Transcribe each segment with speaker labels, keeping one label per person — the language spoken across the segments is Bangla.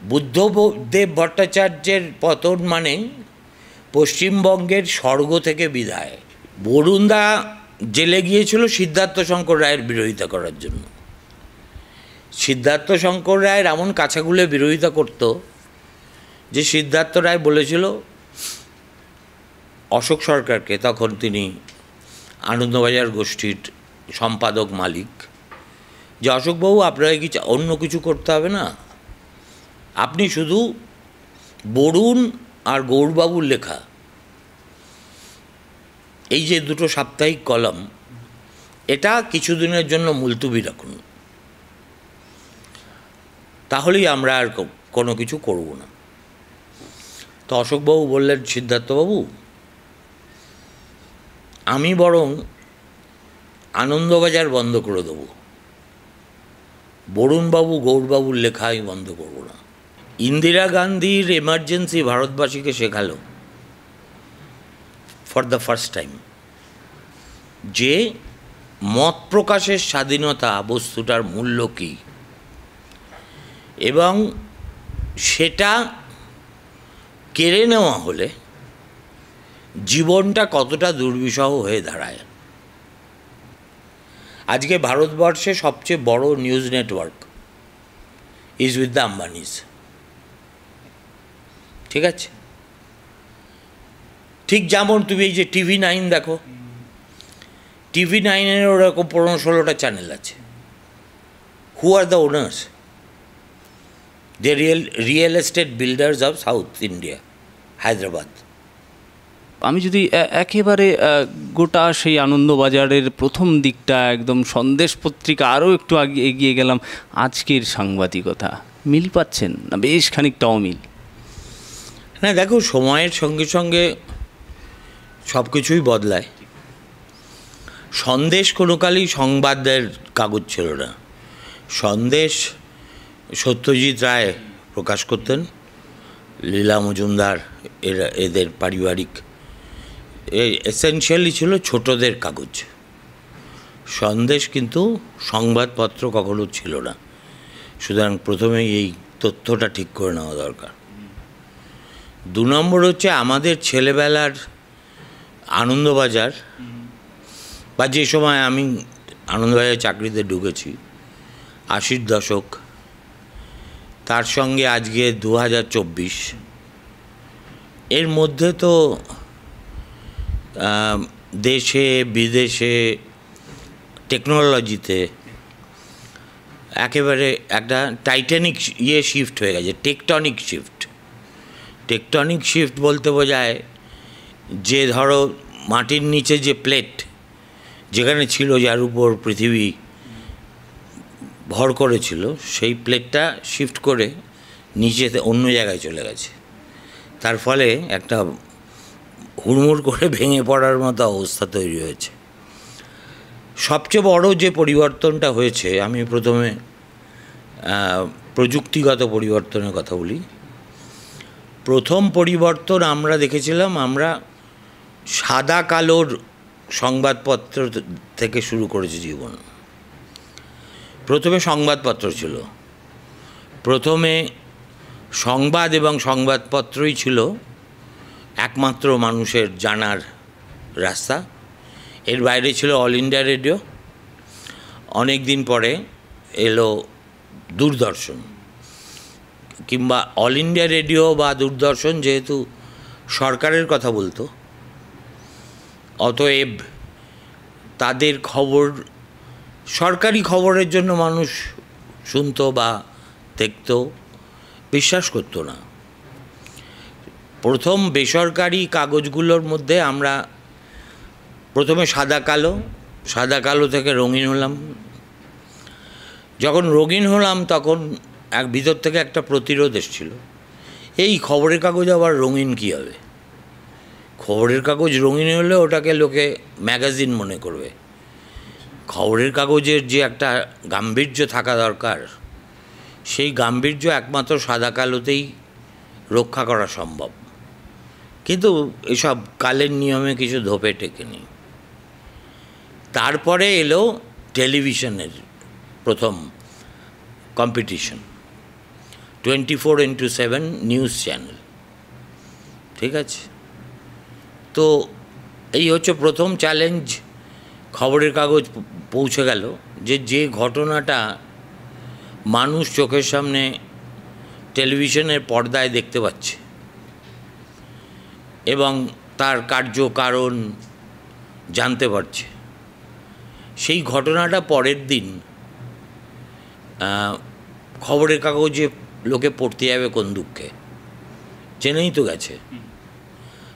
Speaker 1: বুদ্ধদেব ভট্টাচার্যের পতন মানে পশ্চিমবঙ্গের স্বর্গ থেকে বিদায়। বরুণদা জেলে গিয়েছিল সিদ্ধার্থ শঙ্কর রায়ের বিরোধিতা করার জন্য। সিদ্ধার্থ শঙ্কর রায়ের এমন কাছাগুলো বিরোধিতা করত যে সিদ্ধার্থ রায় বলেছিল অশোক সরকারকে, তখন তিনি আনন্দবাজার গোষ্ঠীর সম্পাদক মালিক, যে অশোকবাবু আপনাকে কি অন্য কিছু করতে হবে না, আপনি শুধু বরুণ আর গৌরবাবুর লেখা এই যে দুটো সাপ্তাহিক কলাম, এটা কিছুদিনের জন্য মুলতুবি রাখুন, তাহলেই আমরা আর কোনো কিছু করব না। তো অশোকবাবু বললেন, সিদ্ধার্থবাবু আমি বরং আনন্দবাজার বন্ধ করে দেবো, বরুণবাবু গৌরবাবুর লেখা আমি বন্ধ করব না। ইন্দিরা গান্ধীর এমার্জেন্সি ভারতবাসীকে শেখালো ফর দ্য ফার্স্ট টাইম যে মত প্রকাশের স্বাধীনতা বস্তুটার মূল্য কী, এবং সেটা কেড়ে নেওয়া হলে জীবনটা কতটা দুর্বিষহ হয়ে দাঁড়ায়। আজকে ভারতবর্ষে সবচেয়ে বড় news network is with the Ambanis, ঠিক আছে? ঠিক যেমন তুমি এই যে TV9 দেখো, TV9-এর ওরকম 15-16টা চ্যানেল আছে। Who are the owners? The real estate builders of South India, Hyderabad.
Speaker 2: আমি যদি একেবারে গোটা সেই আনন্দবাজারের প্রথম দিকটা একদম সন্দেশ পত্রিকা আরও একটু আগে এগিয়ে গেলাম, আজকের সাংবাদিকতা মিল পাচ্ছেন না বেশ খানিকটা অমিল?
Speaker 1: না দেখো, সময়ের সঙ্গে সঙ্গে সব কিছুই বদলায়। সন্দেশ কোনো কালই সংবাদের কাগজ ছিল না। সন্দেশ সত্যজিৎ রায় প্রকাশ করতেন, লীলা মজুমদার এদের পারিবারিক, এসেনশিয়ালি ছিল ছোটদের কাগজ। সন্দেশ কিন্তু সংবাদপত্র কখনো ছিল না। সুতরাং প্রথমেই এই তথ্যটা ঠিক করে নেওয়া দরকার। 2 নম্বর হচ্ছে আমাদের ছেলেবেলার আনন্দবাজার, বা যে সময় আমি আনন্দবাজার চাকরিতে ঢুকেছি 80-র দশক, তার সঙ্গে আজকে 2024, এর মধ্যে তো দেশে বিদেশে টেকনোলজিতে একেবারে একটা টাইটানিক শিফট হয়ে গেছে, টেকটনিক শিফট। টেকটনিক শিফট বলতে বোঝায় যে ধরো মাটির নিচে যে প্লেট যেখানে ছিল, যার উপর পৃথিবী ভর করেছিল, সেই প্লেটটা শিফট করে নিচেতে অন্য জায়গায় চলে গেছে। তার ফলে একটা হুড়মুড় করে ভেঙে পড়ার মতো অবস্থা তৈরি হয়েছে। সবচেয়ে বড় যে পরিবর্তনটা হয়েছে, আমি প্রথমে প্রযুক্তিগত পরিবর্তনের কথা বলি। প্রথম পরিবর্তন আমরা দেখেছিলাম, আমরা সাদা কালোর সংবাদপত্র থেকে শুরু করেছি জীবন। প্রথমে সংবাদপত্র ছিল, প্রথমে সংবাদ এবং সংবাদপত্রই ছিল একমাত্র মানুষের জানার রাস্তা। এর বাইরে ছিল অল ইন্ডিয়া রেডিও, অনেক দিন পরে এলো দূরদর্শন, কিংবা অল ইন্ডিয়া রেডিও বা দূরদর্শন যেহেতু সরকারের কথা বলতো, অতএব তাদের খবর, সরকারি খবরের জন্য মানুষ শুনতো বা দেখতো, বিশ্বাস করতো না। প্রথম বেসরকারি কাগজগুলোর মধ্যে আমরা প্রথমে সাদা কালো থেকে রঙিন হলাম। যখন রঙিন হলাম তখন ভিতর থেকে একটা প্রতিরোধ এসেছিল, এই খবরের কাগজ আবার রঙিন কী হবে? খবরের কাগজ রঙিন হলে ওটাকে লোকে ম্যাগাজিন মনে করবে। খবরের কাগজের যে একটা গাম্ভীর্য থাকা দরকার, সেই গাম্ভীর্য একমাত্র সাদা কালোতেই রক্ষা করা সম্ভব। কিন্তু এসব কালের নিয়মে কিছু ধোপে টেকেনি। তারপরে এলো টেলিভিশনের প্রথম কম্পিটিশন। 24/7 news channel. ঠিক আছে, তো এই হচ্ছে প্রথম চ্যালেঞ্জ। খবরের কাগজ পৌঁছে গেল যে ঘটনাটা মানুষ চোখের সামনে টেলিভিশনের পর্দায় দেখতে পাচ্ছে এবং তার কার্যকারণ জানতে পারছে, সেই ঘটনাটা পরের দিন খবরের কাগজে লোকে পড়তে যাবে কোন দুঃখে, জেনেই তো গেছে।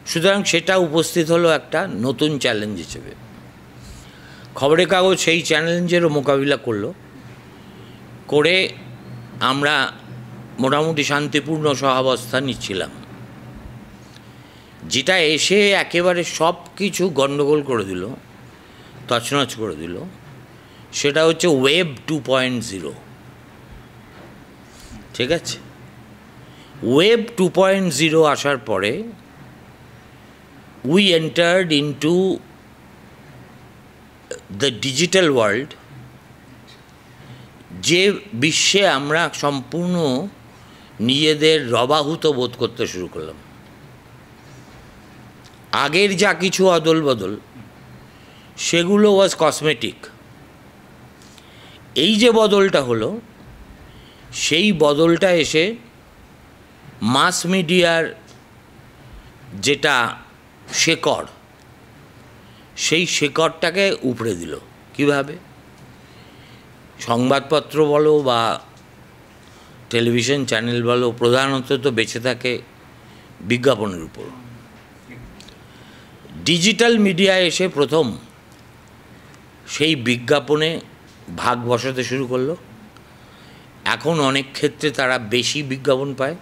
Speaker 1: সুতরাং সেটা উপস্থিত হলো একটা নতুন চ্যালেঞ্জ হিসেবে। খবরের কাগজ সেই চ্যালেঞ্জেরও মোকাবিলা করে আমরা মোটামুটি শান্তিপূর্ণ সহাবস্থান নিচ্ছিলাম, যেটা এসে একেবারে সব কিছু গণ্ডগোল করে দিল, তছনছ করে দিল। সেটা হচ্ছে ওয়েব 2.0। ঠিক আছে, ওয়েব 2.0 আসার পরে we entered into the digital world, যে বিশ্বে আমরা সম্পূর্ণ নিজেদের রবাহুত বোধ করতে শুরু করলাম। আগের যা কিছু অদল বদল সেগুলো ওয়াজ কসমেটিক। এই যে বদলটা হলো, সেই বদলটা এসে মাস মিডিয়ার যেটা শেকড়, সেই শেকড়টাকে উপড়ে দিল। কীভাবে? সংবাদপত্র বলো বা টেলিভিশন চ্যানেল বলো, প্রধানত তো বেঁচে থাকে বিজ্ঞাপনের উপর। ডিজিটাল মিডিয়া এসে প্রথম সেই বিজ্ঞাপনে ভাগ বসাতে শুরু করলো। এখন অনেক ক্ষেত্রে তারা বেশি বিজ্ঞাপন পায়,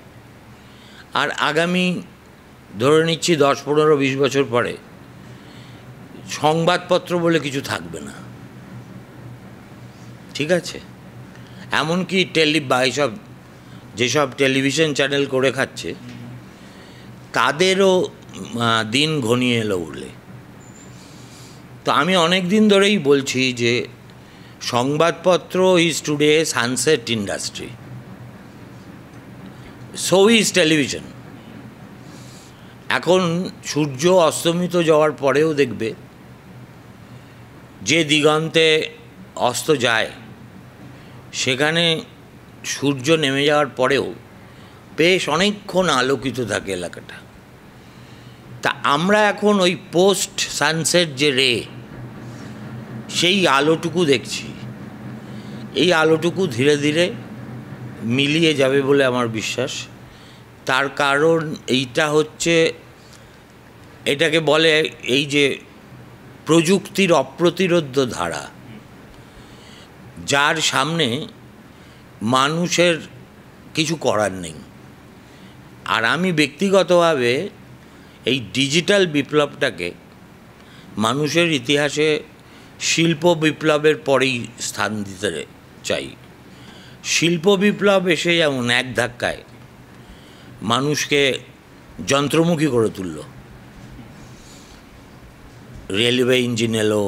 Speaker 1: আর আগামী ধরে নিচ্ছি 10, 15, 20 বছর পরে সংবাদপত্র বলে কিছু থাকবে না। ঠিক আছে, এমনকি যেসব টেলিভিশন চ্যানেল করে খাচ্ছে তাদেরও দিন ঘনিয়ে এলো বলে। তো আমি অনেক দিন ধরেই বলছি যে সংবাদপত্র is today sunset industry, so is television. এখন সূর্য অস্তমিত যাওয়ার পরেও দেখবে যে দিগন্তে অস্ত যায়, সেখানে সূর্য নেমে যাওয়ার পরেও বেশ অনেকক্ষণ আলোকিত থাকে এলাকাটা। তা আমরা এখন ওই পোস্ট সানসেট যে রে, সেই আলোটুকু দেখছি। এই আলোটুকু ধীরে ধীরে মিলিয়ে যাবে বলে আমার বিশ্বাস। তার কারণ এইটা হচ্ছে, এটাকে বলে এই যে প্রযুক্তির অপ্রতিরোধ্য ধারা, যার সামনে মানুষের কিছু করার নেই। আর আমি ব্যক্তিগতভাবে এই ডিজিটাল বিপ্লবটাকে মানুষের ইতিহাসে শিল্প বিপ্লবের পরেই স্থান দিতে চাই। শিল্প বিপ্লব এসে যেমন এক ধাক্কায় মানুষকে যন্ত্রমুখী করে তুলল, রেলওয়ে ইঞ্জিন এলো,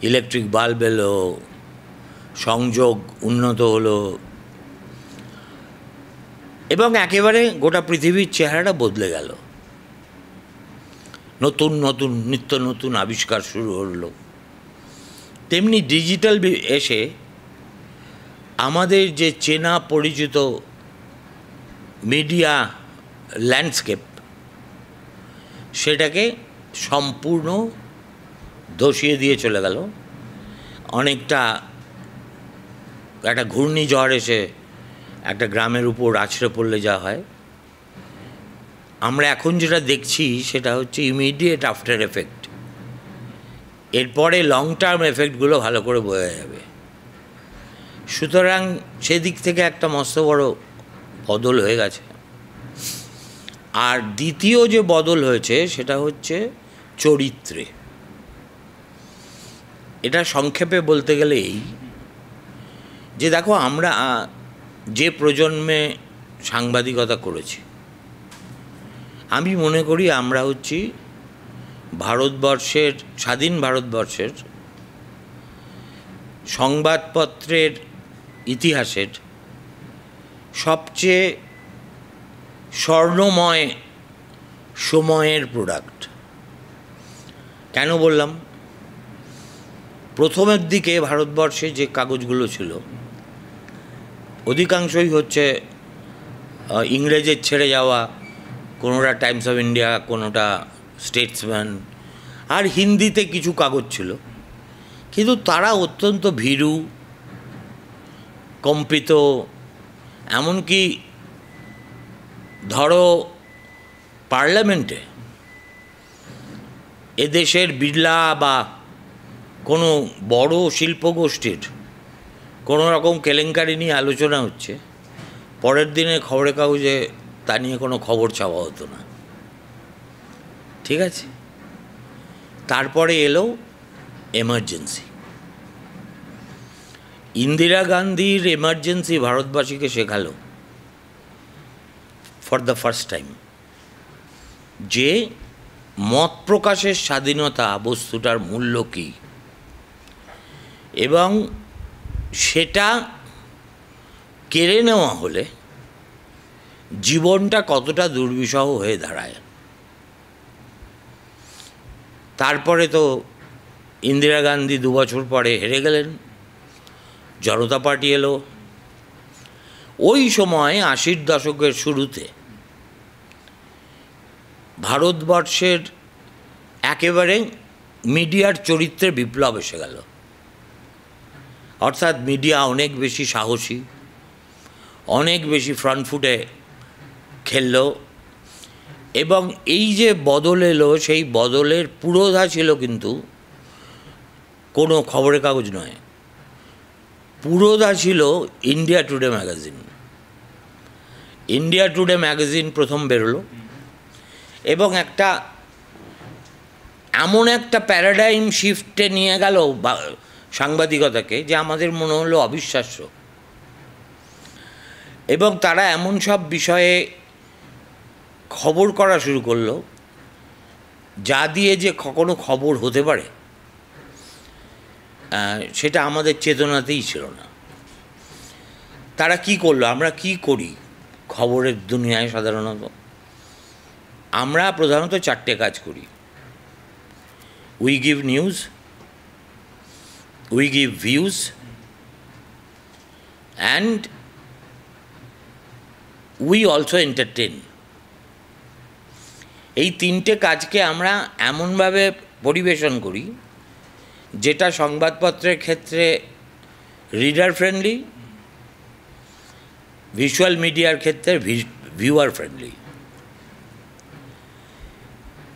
Speaker 1: ইলেকট্রিক বাল্ব এলো, সংযোগ উন্নত হলো এবং একেবারে গোটা পৃথিবীর চেহারাটা বদলে গেল। নতুন নতুন নিত্য নতুন আবিষ্কার শুরু হলো। তেমনি ডিজিটাল এসে আমাদের যে চেনা পরিচিত মিডিয়া ল্যান্ডস্কেপ, সেটাকে সম্পূর্ণ ধসিয়ে দিয়ে চলে গেল। অনেকটা একটা ঘূর্ণিঝড় এসে একটা গ্রামের উপর আছড়ে পড়লে যা হয়, আমরা এখন যেটা দেখছি সেটা হচ্ছে ইমিডিয়েট আফটার এফেক্ট। এরপরে লং টার্ম এফেক্টগুলো ভালো করে বোঝা যাবে। সুতরাং সেদিক থেকে একটা মস্ত বড় বদল হয়ে গেছে। আর দ্বিতীয় যে বদল হয়েছে সেটা হচ্ছে চরিত্রে। এটা সংক্ষেপে বলতে গেলে এই যে দেখো, আমরা যে প্রজন্মে সাংবাদিকতা করেছি, আমি মনে করি আমরা হচ্ছি ভারতবর্ষের, স্বাধীন ভারতবর্ষের সংবাদপত্রের ইতিহাসের সবচেয়ে স্বর্ণময় সময়ের প্রোডাক্ট। কেন বললাম? প্রথমের দিকে ভারতবর্ষে যে কাগজগুলো ছিল অধিকাংশই হচ্ছে ইংরেজের ছেড়ে যাওয়া, কোনোটা টাইমস অফ ইন্ডিয়া, কোনোটা স্টেটসম্যান, আর হিন্দিতে কিছু কাগজ ছিল, কিন্তু তারা অত্যন্ত ভীরু, কম্পিত। এমনকি ধরো পার্লামেন্টে এদেশের বিড়লা বা কোনো বড় শিল্পগোষ্ঠীর কোনো রকম কেলেঙ্কারি নিয়ে আলোচনা হচ্ছে, পরের দিনে খবরের কাগজে তা নিয়ে কোনো খবর ছাপা হতো না। ঠিক আছে? তারপরে এলো এমার্জেন্সি। ইন্দিরা গান্ধীর এমার্জেন্সি ভারতবাসীকে শেখালো ফর দ্য ফার্স্ট টাইম যে মত প্রকাশের স্বাধীনতা বস্তুটার মূল্য কী, এবং সেটা কেড়ে নেওয়া হলে জীবনটা কতটা দুর্বিষহ হয়ে দাঁড়ায়। তারপরে তো ইন্দিরা গান্ধী 2 বছর পরে হেরে গেলেন, জনতা পার্টি এলো। ওই সময় 80-র দশকের শুরুতে ভারতবর্ষের একেবারে মিডিয়ার চরিত্রে বিপ্লব এসে গেল। অর্থাৎ মিডিয়া অনেক বেশি সাহসী, অনেক বেশি ফ্রন্ট ফুটে খেলল, এবং এই যে বদল এলো সেই বদলের পুরোধা ছিল কিন্তু কোনো খবরের কাগজ নয়, পুরোধা ছিল India today magazine. India today magazine প্রথম বেরোলো এবং এমন একটা প্যারাডাইম শিফটে নিয়ে গেল সাংবাদিকতাকে যে আমাদের মনে হলো অবিশ্বাস্য। এবং তারা এমন সব বিষয়ে খবর করা শুরু করলো যা দিয়ে যে কোনো খবর হতে পারে সেটা আমাদের চেতনাতেই ছিল না। তারা কি করলো? আমরা কি করি খবরের দুনিয়ায়? সাধারণত আমরা প্রধানত 4টে কাজ করি। We give news, we give views, and we also entertain. এই 3টে কাজকে আমরা এমনভাবে পরিবেশন করি যেটা সংবাদপত্রের ক্ষেত্রে রিডার ফ্রেন্ডলি, ভিজুয়াল মিডিয়ার ক্ষেত্রে ভিউয়ার ফ্রেন্ডলি।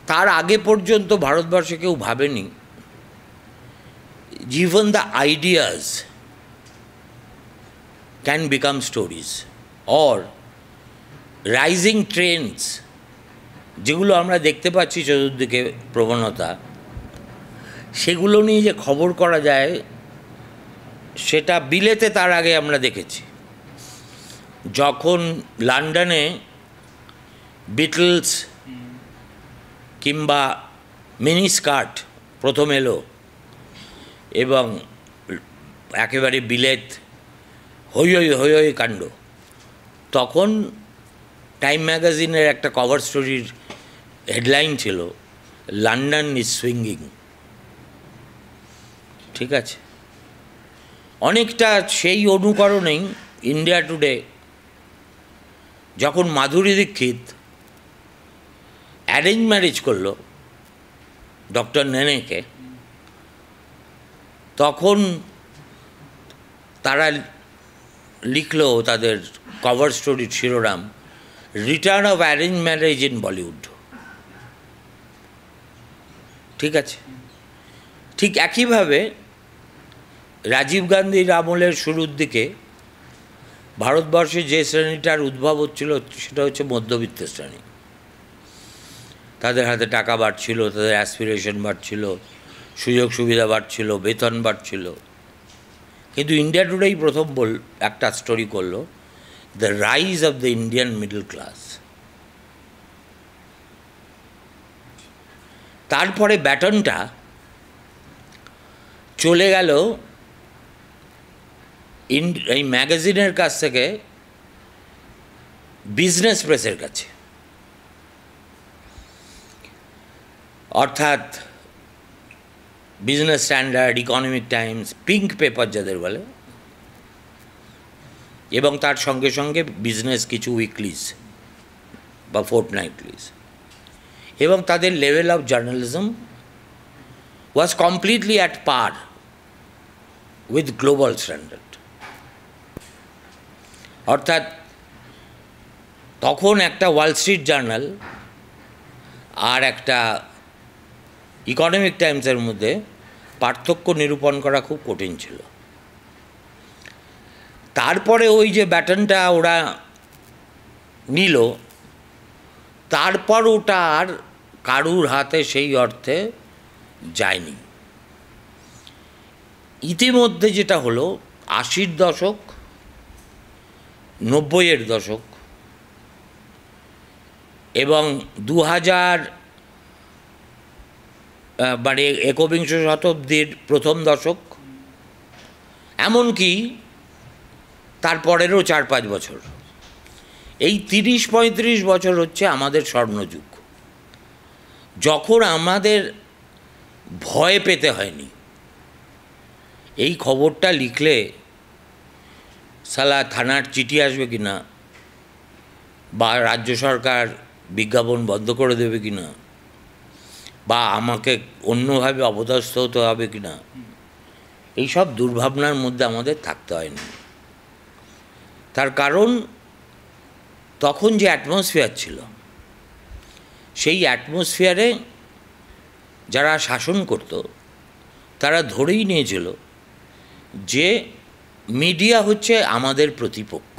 Speaker 1: তার আগে পর্যন্ত ভারতবর্ষে কেউ ভাবেনি even the ideas can become stories, or rising trends যেগুলো আমরা দেখতে পাচ্ছি চতুর্দিকে প্রবণতা, সেগুলো নিয়ে যে খবর করা যায় সেটা বিলেতে তার আগে আমরা দেখেছি। যখন লন্ডনে বিটলস কিংবা মিনি স্কার্ট প্রথম এলো এবং একেবারে বিলেত হই হই কাণ্ড, তখন টাইম ম্যাগাজিনের একটা কভার স্টোরির হেডলাইন ছিল লন্ডন ইজ সুইঙ্গিং। ঠিক আছে? অনেকটা সেই অনুকরণেই ইন্ডিয়া টুডে যখন মাধুরী দীক্ষিত অ্যারেঞ্জ ম্যারেজ করলো ডক্টর নেনেকে, তখন তারা লিখলো তাদের কভার স্টোরির শিরোনাম return of arrange marriage in Bollywood. ঠিক আছে? ঠিক একইভাবে রাজীব গান্ধীর আমলের শুরুর দিকে ভারতবর্ষে যে শ্রেণীটার উদ্ভব হচ্ছিল সেটা হচ্ছে মধ্যবিত্ত শ্রেণী। তাদের হাতে টাকা বাড়ছিল, তাদের অ্যাসপিরেশন বাড়ছিল, সুযোগ সুবিধা বাড়ছিল, বেতন বাড়ছিল। কিন্তু ইন্ডিয়া টুডেই প্রথম একটা স্টোরি করলো the rise of the Indian middle class. তারপরে ব্যাটনটা চলে গেল এই ম্যাগাজিনের কাছ থেকে বিজনেস প্রেসের কাছে, অর্থাৎ business standard, economic Times, pink paper যাদের বলে, এবং তার সঙ্গে সঙ্গে বিজনেস কিছু উইকলিজ বা ফোর্টনাইটলিজ, এবং তাদের level of journalism was completely at per with global standard. অর্থাৎ তখন একটা ওয়াল স্ট্রিট জার্নাল আর একটা ইকোনমিক টাইমসের মধ্যে পার্থক্য নিরূপণ করা খুব কঠিন ছিল। তারপরে ওই যে ব্যাটনটা ওরা নিল, তারপর ওটা আর কারুর হাতে সেই অর্থে যায়নি। ইতিমধ্যে যেটা হলো 80-এর দশক, 90-এর দশক এবং 2000 মানে একবিংশ শতাব্দীর প্রথম দশক, এমনকি তারপরেরও 4-5 বছর, এই 30-35 বছর হচ্ছে আমাদের স্বর্ণযুগ, যখন আমাদের ভয় পেতে হয়নি। এই খবরটা লিখলে সালা থানার চিঠি আসবে কি না, বা রাজ্য সরকার বিজ্ঞাপন বন্ধ করে দেবে কি না, বা আমাকে অন্যভাবে অপদস্থ হতে হবে কি না, এইসব দুর্ভাবনার মধ্যে আমাদের থাকতে হয়নি। তার কারণ তখন যে অ্যাটমসফিয়ার ছিল, সেই অ্যাটমসফিয়ারে যারা শাসন করত তারা ধরেই নিয়েছিল যে মিডিয়া হচ্ছে আমাদের প্রতিপক্ষ।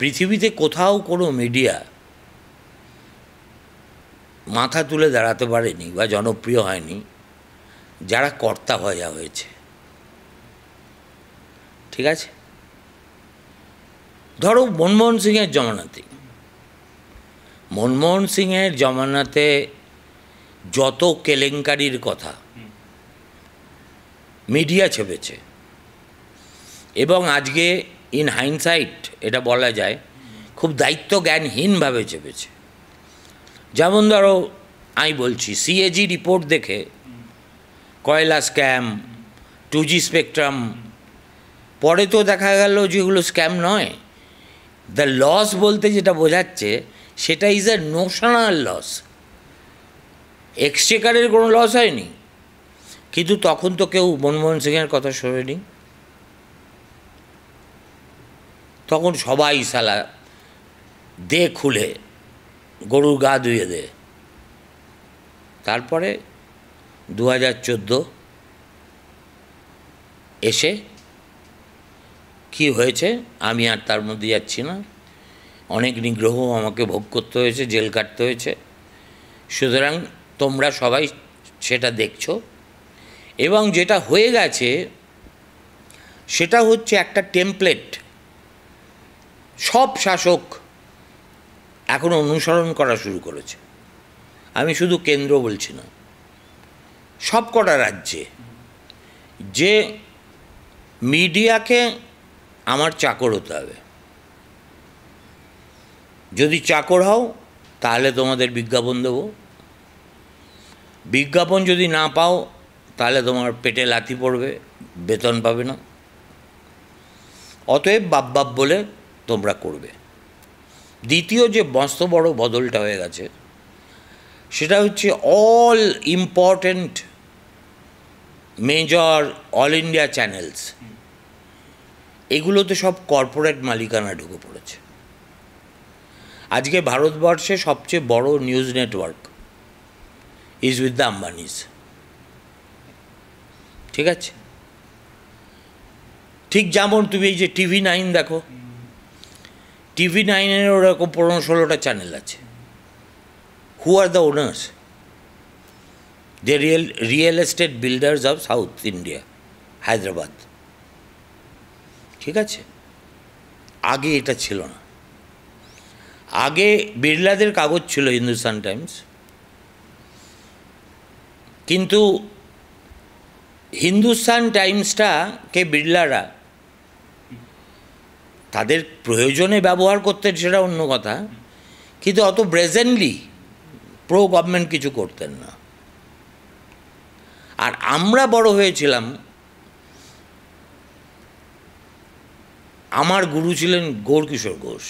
Speaker 1: পৃথিবীতে কোথাও কোনো মিডিয়া মাথা তুলে দাঁড়াতে পারেনি বা জনপ্রিয় হয়নি যারা কর্তা ভাজা হয়েছে। ঠিক আছে, ধরো মনমোহন সিংয়ের জমানাতে, মনমোহন সিংয়ের জমানাতে যত কেলেঙ্কারির কথা মিডিয়া ছেপেছে, এবং আজকে ইন হাইন্ডসাইট এটা বলা যায় খুব দায়িত্ব জ্ঞানহীনভাবে চেপেছে। যেমন ধরো আমি বলছি, সিএজি রিপোর্ট দেখে কয়লা স্ক্যাম, 2G স্পেকট্রাম, পরে তো দেখা গেল যেগুলো স্ক্যাম নয়। দ্য লস বলতে যেটা বোঝাচ্ছে সেটা ইজ এ নোশনাল লস। এক্সচেকারের কোনো লস হয়নি, কিন্তু তখন তো কেউ মনমোহন সিংয়ের কথা শোনেনি। তখন সবাই সালা দে খুলে গরুর গা ধুয়ে দে। তারপরে 2014 এসে কি হয়েছে আমি আর তার মধ্যে যাচ্ছি না। অনেক নিগ্রহ আমাকে ভোগ করতে হয়েছে, জেল কাটতে হয়েছে। সুতরাং তোমরা সবাই সেটা দেখছো, এবং যেটা হয়ে গেছে সেটা হচ্ছে একটা টেমপ্লেট সব শাসক এখন অনুসরণ করা শুরু করেছে। আমি শুধু কেন্দ্র বলছি না, সব কটা রাজ্যে, যে মিডিয়াকে আমার চাকর হতে হবে। যদি চাকর হও তাহলে তোমাদের বিজ্ঞাপন দেবো, বিজ্ঞাপন যদি না পাও তাহলে তোমার পেটে লাথি পড়বে, বেতন পাবে না। অতএব বাপ বাপ বলে তোমরা করবে। দ্বিতীয় যে মস্ত বড় বদলটা হয়ে গেছে সেটা হচ্ছে all important major all India channels, এগুলোতে সব কর্পোরেট মালিকানা ঢুকে পড়েছে। আজকে ভারতবর্ষে সবচেয়ে বড় news network is with the Ambanis. ঠিক আছে, ঠিক যেমন তুমি এই যে TV9 দেখো, TV9-এর ওরকম 15-16টা চ্যানেল আছে। Who are the owners? The real estate builders of South India, Hyderabad. ঠিক আছে, আগে এটা ছিল না। আগে বিড়লাদের কাগজ ছিল হিন্দুস্তান টাইমস, কিন্তু হিন্দুস্তান টাইমসটাকে বিড়লারা তাদের প্রয়োজনে ব্যবহার করতেন সেটা অন্য কথা, কিন্তু অত ব্রেজেন্টলি প্রো গভর্নমেন্ট কিছু করতেন না। আর আমরা বড় হয়েছিলাম, আমার গুরু ছিলেন গৌরকিশোর ঘোষ,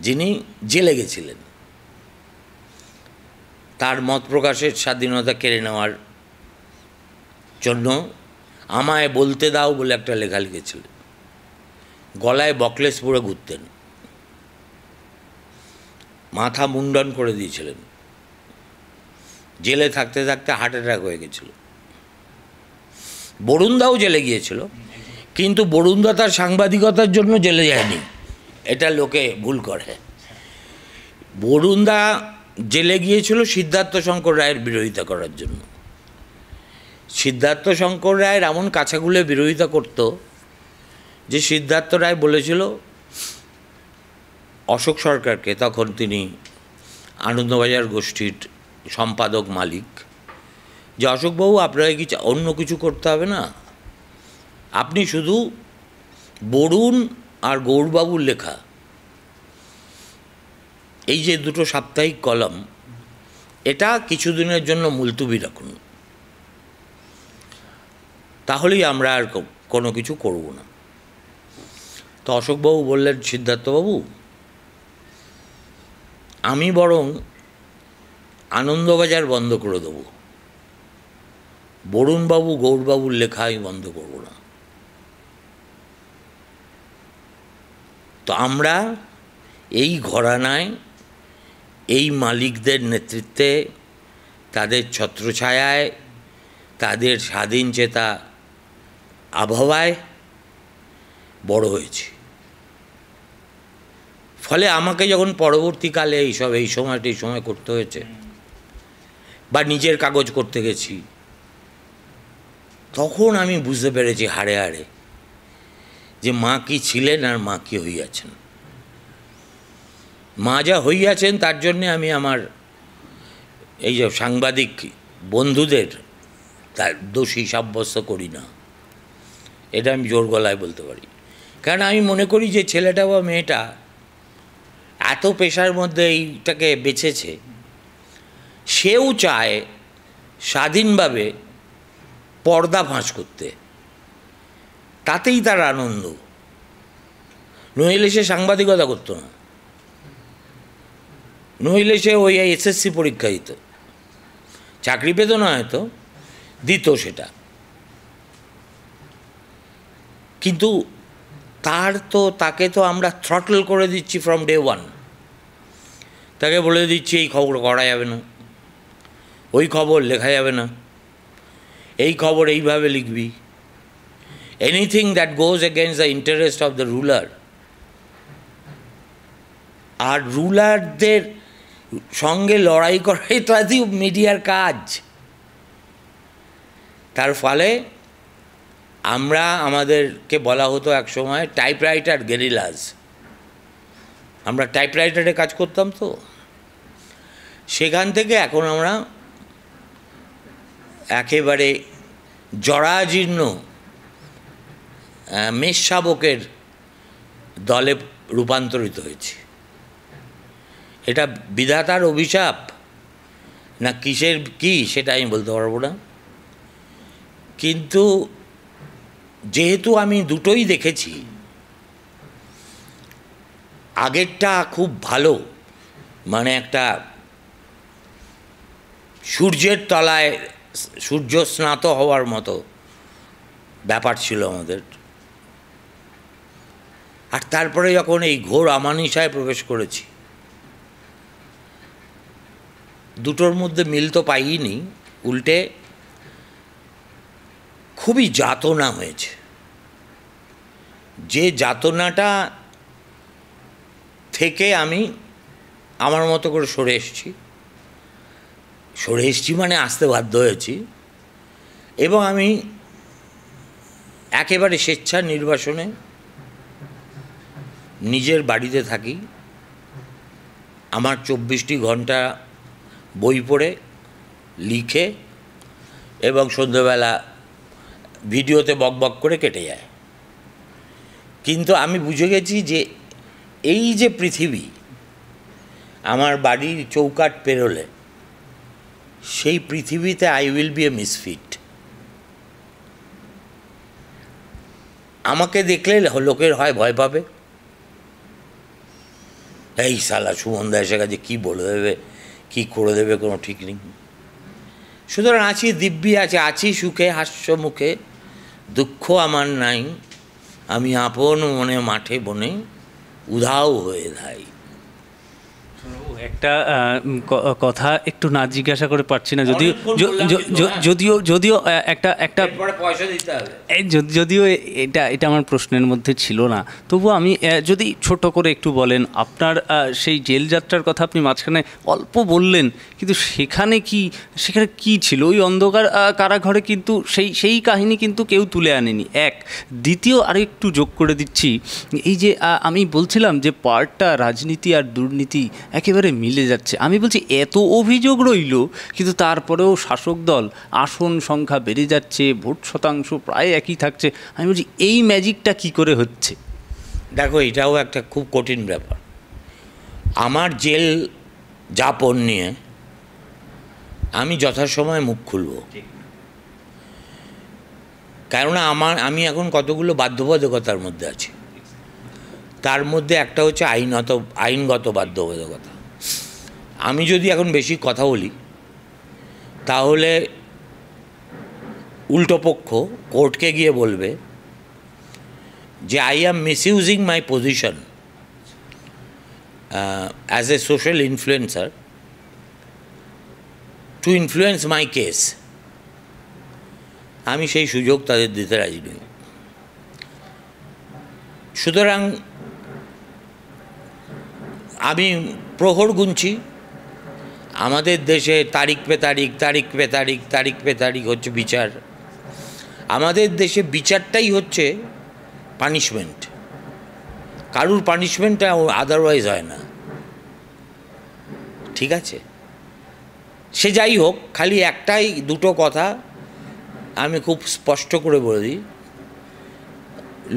Speaker 1: যিনি জেলে গেছিলেন তার মত প্রকাশের স্বাধীনতা কেড়ে নেওয়ার জন্য। আমায় বলতে দাও বলে একটা লেখা লিখেছিলেন, গলায় বকলেস পরে ঘুরতেন, মাথা মুন্ডন করে দিয়েছিলেন, জেলে থাকতে থাকতে হার্ট অ্যাটাক হয়ে গেছিল। বরুণদাও জেলে গিয়েছিল, কিন্তু বরুণদা তার সাংবাদিকতার জন্য জেলে যায়নি, এটা লোকে ভুল করে। বরুণদা জেলে গিয়েছিল সিদ্ধার্থ শঙ্কর রায়ের বিরোধিতা করার জন্য। সিদ্ধার্থ শঙ্কর রায়ের এমন কাছাগুলো বিরোধিতা করত যে সিদ্ধার্থ রায় বলেছিল অশোক সরকারকে, তখন তিনি আনন্দবাজার গোষ্ঠীর সম্পাদক মালিক, যে অশোকবাবু আপনাকে কি অন্য কিছু করতে হবে না, আপনি শুধু বরুণ আর গৌরবাবুর লেখা এই যে দুটো সাপ্তাহিক কলাম, এটা কিছুদিনের জন্য মুলতুবি রাখুন, তাহলেই আমরা আর কোনো কিছু করব না। তো অশোকবাবু বললেন, সিদ্ধার্থবাবু আমি বরং আনন্দবাজার বন্ধ করে দেবো, বরুণবাবু গৌরবাবুর লেখা আমি বন্ধ করব না। তো আমরা এই ঘরানায়, এই মালিকদের নেতৃত্বে, তাদের ছত্রছায়ায়, তাদের স্বাধীন চেতা আবহাওয়ায় বড় হয়েছি। ফলে আমাকে যখন পরবর্তীকালে এই সময় করতে হয়েছে, বা নিজের কাগজ করতে গেছি, তখন আমি বুঝতে পেরেছি হাড়ে হাড়ে যে মা কি ছিলেন আর মা কি হইয়াছেন। মা যা হইয়াছেন তার জন্যে আমি আমার এই যে সাংবাদিক বন্ধুদের তার দোষী সাব্যস্ত করি না, এটা আমি জোর গলায় বলতে পারি। কারণ আমি মনে করি যে ছেলেটা বা মেয়েটা এত পেশার মধ্যে এইটাকে বেছেছে, সেও চায় স্বাধীনভাবে পর্দা ফাঁস করতে, তাতেই তার আনন্দ। নইলে সে সাংবাদিকতা করতো না, নইলে সে ওই এসএসসি পরীক্ষা দিত, চাকরি পেত না, হয়তো দিত সেটা, কিন্তু তাকে তো আমরা থ্রটল করে দিচ্ছি ফ্রম ডে ওয়ান। তাকে বলে দিচ্ছি এই খবর করা যাবে না, ওই খবর লেখা যাবে না, এই খবর এইভাবে লিখবি, anything that goes against the interest of the ruler. আর রুলারদের সঙ্গে লড়াই করাই তো আজই মিডিয়ার কাজ। তার ফলে আমাদেরকে বলা হতো এক সময় টাইপরাইটার গেরিলাস। আমরা টাইপরাইটারে কাজ করতাম, তো সেখান থেকে এখন আমরা একেবারে জরাজীর্ণ মেষশাবকের দলে রূপান্তরিত হয়েছে। এটা বিধাতার অভিশাপ না কিসের কি সেটা আমি বলতে পারবো না, কিন্তু যেহেতু আমি দুটোই দেখেছি, আগেরটা খুব ভালো, মানে একটা সূর্যের তলায় সূর্য স্নাত হওয়ার মতো ব্যাপার ছিল আমাদের। আর তারপরে যখন এই ঘোর আমানিশায় প্রবেশ করেছি, দুটোর মধ্যে মিল তো পাইনি, উল্টে খুবই যাতনা হয়েছে। যে যাতনাটা থেকে আমি আমার মতো করে সরে এসেছি মানে আসতে বাধ্য হয়েছি, এবং আমি একেবারে স্বেচ্ছা নির্বাসনে নিজের বাড়িতে থাকি। আমার 24টি ঘন্টা বই পড়ে, লিখে এবং সন্ধ্যেবেলা ভিডিওতে বকবক করে কেটে যায়। কিন্তু আমি বুঝে গেছি যে এই যে পৃথিবী, আমার বাড়ির চৌকাঠ পেরোলে সেই পৃথিবীতে I will B A misfit. আমাকে দেখলে লোকের হয় ভয় পাবে, এই শালা সুমনদা এসে গেছে, কী বলে দেবে, কী করে দেবে, কোনো ঠিক নেই। সুতরাং আছি দিব্যি আছে, আছি সুখে হাস্য মুখে, দুঃখ আমার নাই, আমি আপন মনে মাঠে বনে উধাও হয়ে ধাই।
Speaker 2: একটা কথা একটু না জিজ্ঞাসা করে পারছি না, যদিও যদিও যদিও একটা একটা
Speaker 1: পয়সা দিতে হবে,
Speaker 2: যদিও এটা আমার প্রশ্নের মধ্যে ছিল না, তবুও আমি যদি ছোট করে একটু বলেন আপনার সেই জেল যাত্রার কথা আপনি মাঝখানে অল্প বললেন, কিন্তু সেখানে কি ছিল ওই অন্ধকার কারাঘরে? কিন্তু সেই কাহিনী কিন্তু কেউ তুলে আনেনি। এক, দ্বিতীয় আর একটু যোগ করে দিচ্ছি, এই যে আমি বলছিলাম যে পার্টটা রাজনীতি আর দুর্নীতি একেবারে মিলে যাচ্ছে। আমি বলছি এত অভিযোগ রইল, কিন্তু তারপরেও শাসক দল আসন সংখ্যা বেড়ে যাচ্ছে, ভোট শতাংশ প্রায় একই থাকছে। আমি বলছি এই ম্যাজিকটা কি করে হচ্ছে?
Speaker 1: দেখো, এটাও একটা খুব কঠিন ব্যাপার। আমার জেল যাপন নিয়ে আমি যথাসময়ে মুখ খুলব, কেননা আমি এখন কতগুলো বাধ্যবাধকতার মধ্যে আছি। তার মধ্যে একটা হচ্ছে আইনগত বাধ্যবাধকতা। আমি যদি এখন বেশি কথা বলি তাহলে উল্টো পক্ষ কোর্টকে গিয়ে বলবে যে I am misusing my position as a social influencer to influence my case. আমি সেই সুযোগ তাদের দিতে রাজি নই। সুতরাং আমি প্রহর গুনছি, আমাদের দেশে তারিখ পে তারিখ হচ্ছে বিচার। আমাদের দেশে বিচারটাই হচ্ছে পানিশমেন্ট, কারুর পানিশমেন্টটা আদারওয়াইজ হয় না, ঠিক আছে? সে যাই হোক, খালি একটাই দুটো কথা আমি খুব স্পষ্ট করে বলে দিই।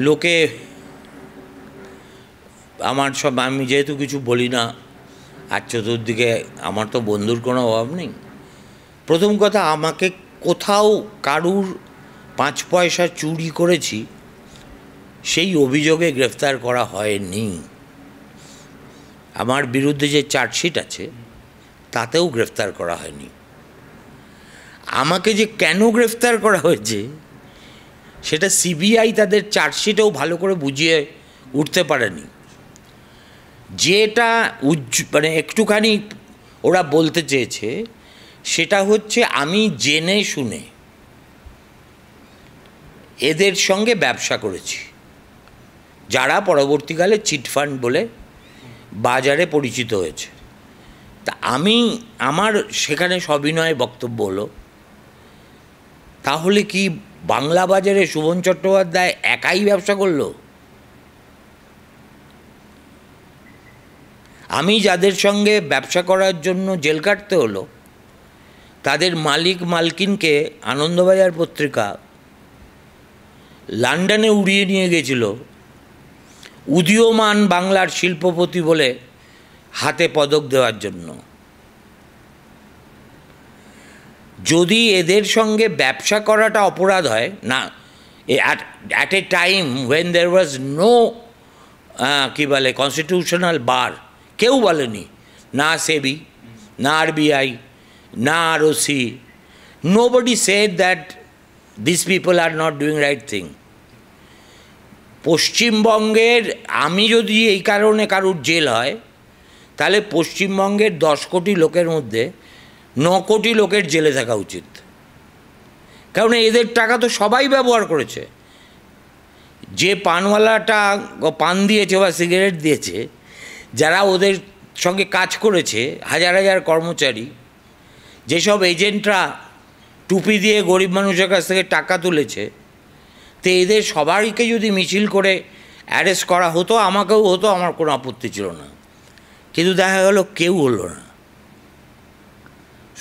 Speaker 1: লোকে আমি যেহেতু কিছু বলি না, আর চতুর্দিকে আমার তো বন্ধুর কোনো অভাব নেই। প্রথম কথা, আমাকে কোথাও কারুর 5 পয়সা চুরি করেছি সেই অভিযোগে গ্রেফতার করা হয়নি। আমার বিরুদ্ধে যে চার্জশিট আছে তাতেও গ্রেফতার করা হয়নি। আমাকে যে কেন গ্রেফতার করা হয়েছে সেটা সিবিআই তাদের চার্জশিটেও ভালো করে বুঝিয়ে উঠতে পারেনি। যেটা মানে একটুখানি ওরা বলতে চেয়েছে সেটা হচ্ছে আমি জেনে শুনে এদের সঙ্গে ব্যবসা করেছি, যারা পরবর্তীকালে চিটফান্ড বলে বাজারে পরিচিত হয়েছে। তা আমার সেখানে সবিনয় বক্তব্য হলো, তাহলে কি বাংলা বাজারে শোভন চট্টোপাধ্যায় একাই ব্যবসা করলো? আমি যাদের সঙ্গে ব্যবসা করার জন্য জেল কাটতে হলো তাদের মালকিনকে আনন্দবাজার পত্রিকা লন্ডনে উড়িয়ে নিয়ে গেছিল উদীয়মান বাংলার শিল্পপতি বলে হাতে পদক দেওয়ার জন্য। যদি এদের সঙ্গে ব্যবসা করাটা অপরাধ হয় না, at a time when there was no কী বলে কনস্টিটিউশনাল বার, কেউ বলেনি, না সেবি, না আরবিআই, না ROC, nobody said that this people are not doing right thing. পশ্চিমবঙ্গের, আমি যদি এই কারণে কারুর জেল হয় তাহলে পশ্চিমবঙ্গের 10 কোটি লোকের মধ্যে 9 কোটি লোকের জেলে থাকা উচিত, কারণ এদের টাকা তো সবাই ব্যবহার করেছে। যে পানওয়ালাটা পান দিয়েছে বা সিগারেট দিয়েছে, যারা ওদের সঙ্গে কাজ করেছে, হাজার হাজার কর্মচারী, যেসব এজেন্টরা টুপি দিয়ে গরিব মানুষের কাছ থেকে টাকা তুলেছে, তো এদের সবাইকে যদি মিছিল করে অ্যারেস্ট করা হতো, আমাকেও হতো, আমার কোনো আপত্তি ছিল না। কিন্তু দেখা গেল কেউ হলো না,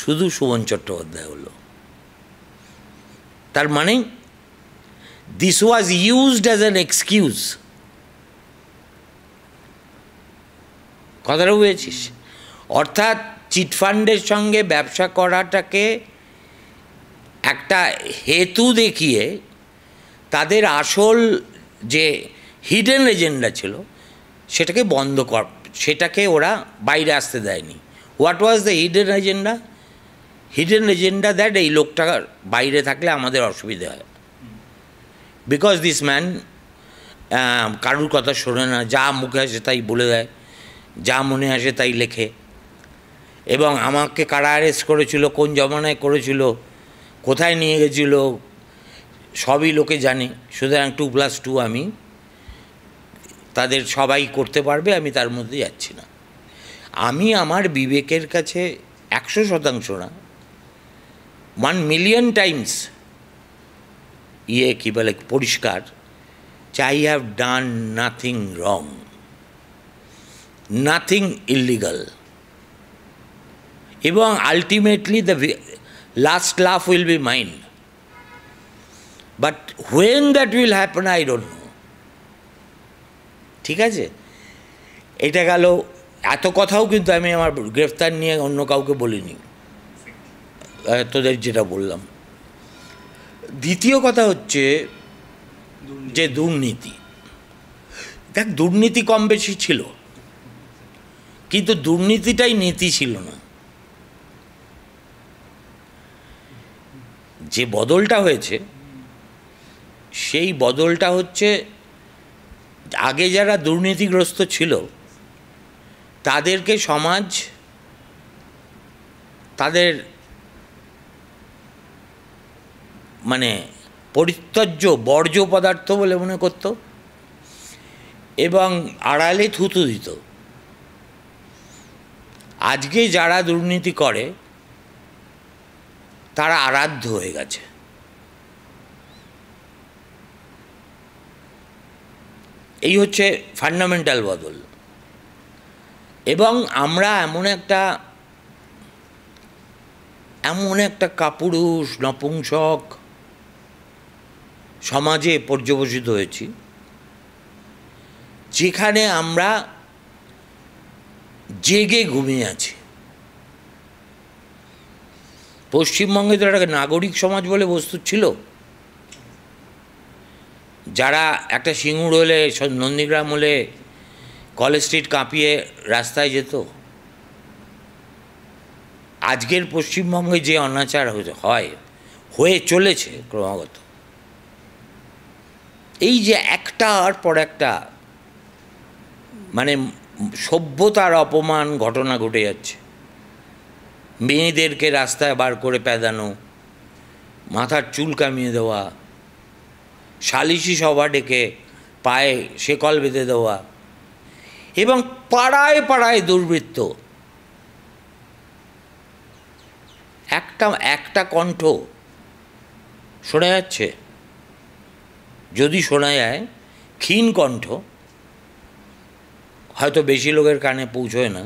Speaker 1: শুধু শোভন চট্টোপাধ্যায় হলো। তার মানে this was used as an excuse কথাটা বুঝেছিস? অর্থাৎ চিটফান্ডের সঙ্গে ব্যবসা করাটাকে একটা হেতু দেখিয়ে তাদের আসল যে হিডেন এজেন্ডা ছিল সেটাকে বন্ধ কর, সেটাকে ওরা বাইরে আসতে দেয়নি। What was the hidden agenda? Hidden agenda that এই লোকটা বাইরে থাকলে আমাদের অসুবিধে হয়, বিকজ দিস ম্যান কারুর কথা শোনে না, যা মুখে আসে তাই বলে দেয়, যা মনে আসে তাই লেখে। এবং আমাকে কারা অ্যারেস্ট করেছিল, কোন জমানায় করেছিল, কোথায় নিয়ে গেছিল, সবই লোকে জানে। সুতরাং 2+2 আমি তাদের সবাই করতে পারবে, আমি তার মধ্যে যাচ্ছি না। আমি আমার বিবেকের কাছে 100% না, 1,000,000 টাইমস কী বলে পরিষ্কার, I have done nothing wrong, nothing illegal, এবং আলটিমেটলি দ্য লাস্ট লাফ will be mine, but when that will happen I don't know. ঠিক আছে, এটা গেল। এত কথাও কিন্তু আমি আমার গ্রেফতার নিয়ে অন্য কাউকে বলিনি, তোদের যেটা বললাম। দ্বিতীয় কথা হচ্ছে যে দুর্নীতি। দেখ, দুর্নীতি কম বেশি ছিল, কিন্তু দুর্নীতিটাই নীতি ছিল না। যে বদলটা হয়েছে সেই বদলটা হচ্ছে, আগে যারা দুর্নীতিগ্রস্ত ছিল তাদেরকে সমাজ তাদের মানে পরিত্যজ্য বর্জ্য পদার্থ বলে মনে করত এবং আড়ালে থুতু দিত। আজকে যারা দুর্নীতি করে তারা আরাধ্য হয়ে গেছে। এই হচ্ছে ফান্ডামেন্টাল বদল। এবং আমরা এমন একটা কাপুরুষ নপুংসক সমাজে পর্যবসিত হয়েছি, যেখানে আমরা জেগে ঘুমিয়ে আছি। পশ্চিমবঙ্গে তো একটা নাগরিক সমাজ বলে বস্তু ছিল, যারা একটা সিঙ্গুর হলে, নন্দীগ্রাম হলে কলেজ স্ট্রিট কাঁপিয়ে রাস্তায় যেত। আজকের পশ্চিমবঙ্গে যে অনাচার হয়ে চলেছে ক্রমাগত, এই যে একটার পর একটা মানে সভ্যতার অপমান ঘটনা ঘটে যাচ্ছে। মেয়েদেরকে রাস্তায় বার করে প্যাদানো, মাথার চুল কামিয়ে দেওয়া, সালিশি সভা ডেকে পায়ে শেকল বেঁধে দেওয়া, এবং পাড়ায় পাড়ায় দুর্বৃত্ত। একটা কণ্ঠ শোনা যাচ্ছে, যদি শোনা যায়, ক্ষীণ কণ্ঠ, হয়তো বেশি লোকের কানে পৌঁছয় না।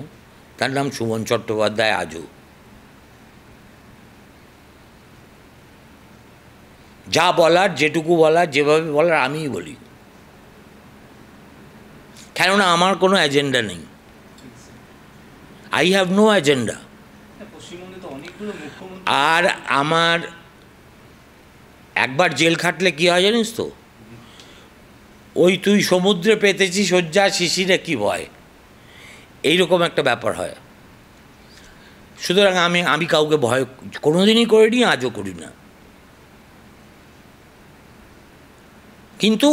Speaker 1: তার নাম সুমন চট্টোপাধ্যায়। আজও যা বলার, যেটুকু বলার, যেভাবে বলার আমিই বলি, কেননা আমার কোনো এজেন্ডা নেই। I have no agenda. আর আমার একবার জেল খাটলে কী হয় জানিস তো? ওই তুই সমুদ্রে পেতেছিস শয্যা, শিশিরে কি ভয়, এইরকম একটা ব্যাপার হয়। সুতরাং আমি কাউকে ভয় কোনোদিনই করিনি, আজও করি না। কিন্তু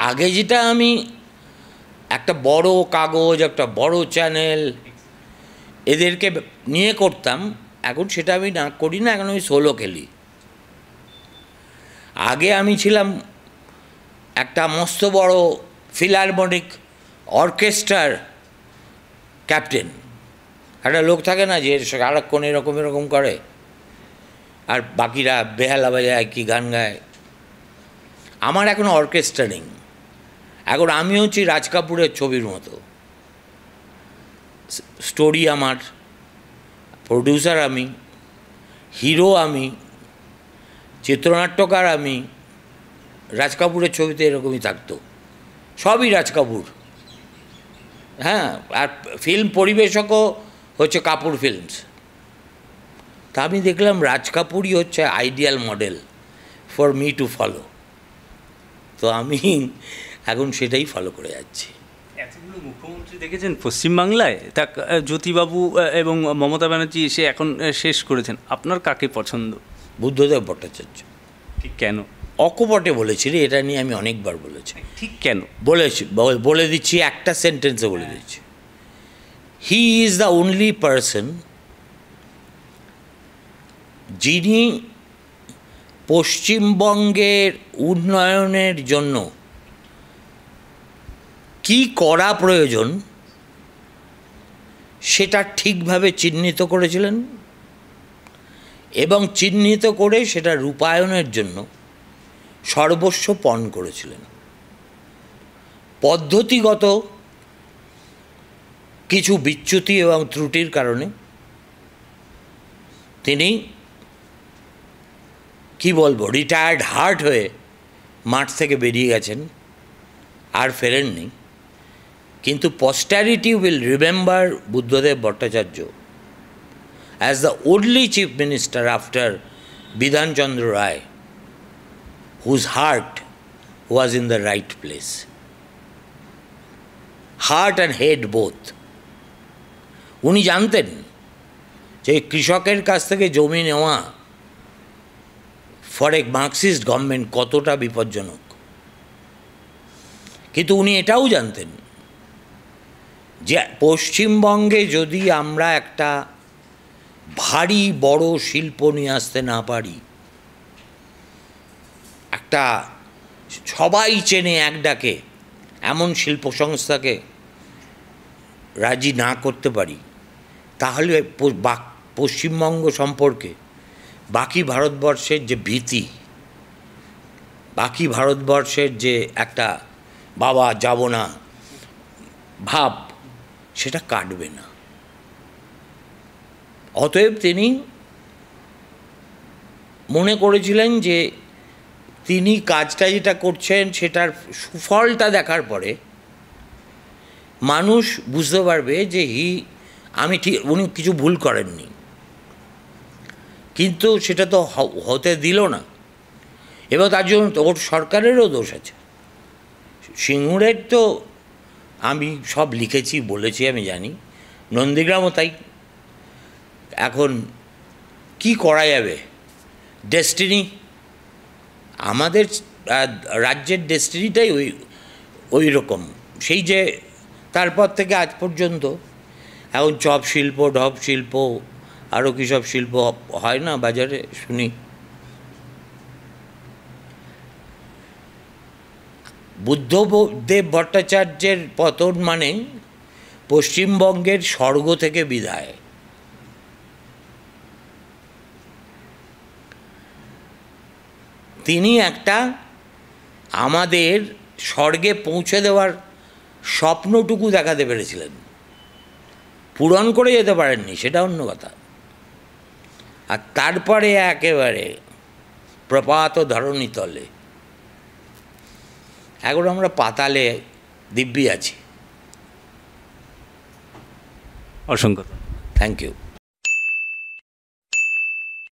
Speaker 1: আগে যেটা আমি একটা বড় কাগজ, একটা বড় চ্যানেল, এদেরকে নিয়ে করতাম, এখন সেটা আমি না করি না। এখন আমি সোলো খেলি। আগে আমি ছিলাম একটা মস্ত বড় ফিলারমনিক অর্কেস্ট্রার ক্যাপ্টেন। একটা লোক থাকে না যে সারাক্ষণ এরকম করে, আর বাকিরা বেহালা বাজায় কি গান গায়। আমার এখন অর্কেস্ট্রা নেই। এখন আমি হচ্ছি রাজ কাপুরের ছবির মতো। স্টোরি আমার, প্রডিউসার আমি, হিরো আমি, চিত্রনাট্যকার আমি। রাজ কাপুরের ছবিতে এরকমই থাকতো, সবই রাজ কাপুর। হ্যাঁ, আর ফিল্ম পরিবেশকও হচ্ছে কাপুর ফিল্মস। তা আমি দেখলাম রাজ কাপুরই হচ্ছে ideal model for me to follow. তো আমি এখন সেটাই ফলো করে যাচ্ছি।
Speaker 2: এতগুলো মুখ্যমন্ত্রী দেখেছেন পশ্চিমবাংলায়, তা জ্যোতিবাবু এবং মমতা ব্যানার্জি এসে এখন শেষ করেছেন, আপনার কাকে পছন্দ?
Speaker 1: বুদ্ধদেব ভট্টাচার্য।
Speaker 2: ঠিক কেন?
Speaker 1: অকপটে বলেছি রে, এটা নিয়ে আমি অনেকবার বলেছি।
Speaker 2: ঠিক কেন
Speaker 1: বলেছি, বলে দিচ্ছি, একটা সেন্টেন্সে বলে দিচ্ছি। He is the only person যিনি পশ্চিমবঙ্গের উন্নয়নের জন্য কি করা প্রয়োজন সেটা ঠিকভাবে চিহ্নিত করেছিলেন এবং চিহ্নিত করে সেটা রূপায়ণের জন্য সর্বস্ব পণ করেছিলেন। পদ্ধতিগত কিছু বিচ্যুতি এবং ত্রুটির কারণে তিনি কি বলবো, রিটায়ার্ড হার্ট হয়ে মাঠ থেকে বেরিয়ে গেছেন, আর ফেরেননি। কিন্তু posterity will remember Buddhadev Bhattacharya as the only chief minister after Bidhan Chandra Ray whose heart was in the right place. Heart and head both. উনি জানতেন যে কৃষকের কাছ থেকে জমি নেওয়া ফর এ মার্কসিস্ট গভর্নমেন্ট কতটা বিপজ্জনক, কিন্তু উনি এটাও জানতেন যে পশ্চিমবঙ্গে যদি আমরা একটা ভারী বড় শিল্প নিয়ে আসতে না পারি, একটা সবাই চেনে এক ডাকে এমন শিল্প সংস্থাকে রাজি না করতে পারি, তাহলে পশ্চিমবঙ্গ সম্পর্কে বাকি ভারতবর্ষের যে ভীতি, বাকি ভারতবর্ষের যে একটা বাবা যাব না ভাব, সেটা কাটবে না। অতএব তিনি মনে করেছিলেন যে তিনি কাজটা যেটা করছেন সেটার সুফলটা দেখার পরে মানুষ বুঝতে পারবে যে উনি কিছু ভুল করেননি। কিন্তু সেটা তো হতে দিল না, এবং তার জন্য তো ওর সরকারেরও দোষ আছে। সিঙ্গুরের তো আমি সব লিখেছি, বলেছি, আমি জানি, নন্দীগ্রামও তাই। এখন কি করা যাবে, ডেস্টিনি, আমাদের রাজ্যের ডেস্টিনিটাই ওই রকম। সেই যে তারপর থেকে আজ পর্যন্ত এখন চপ শিল্প, ঢপ শিল্প, আরও কী সব শিল্প হয় না বাজারে শুনি। বুদ্ধদেব ভট্টাচার্যের পতন মানে পশ্চিমবঙ্গের স্বর্গ থেকে বিদায়। তিনি একটা আমাদের স্বর্গে পৌঁছে দেওয়ার স্বপ্নটুকু দেখাতে পেরেছিলেন, পূরণ করে যেতে পারেননি, সেটা অন্য কথা। আর তারপরে একেবারে প্রপাত ধরণী তলে, এখন আমরা পাতালে দিব্যি আছি।
Speaker 2: অসংখ্য
Speaker 1: থ্যাংক ইউ।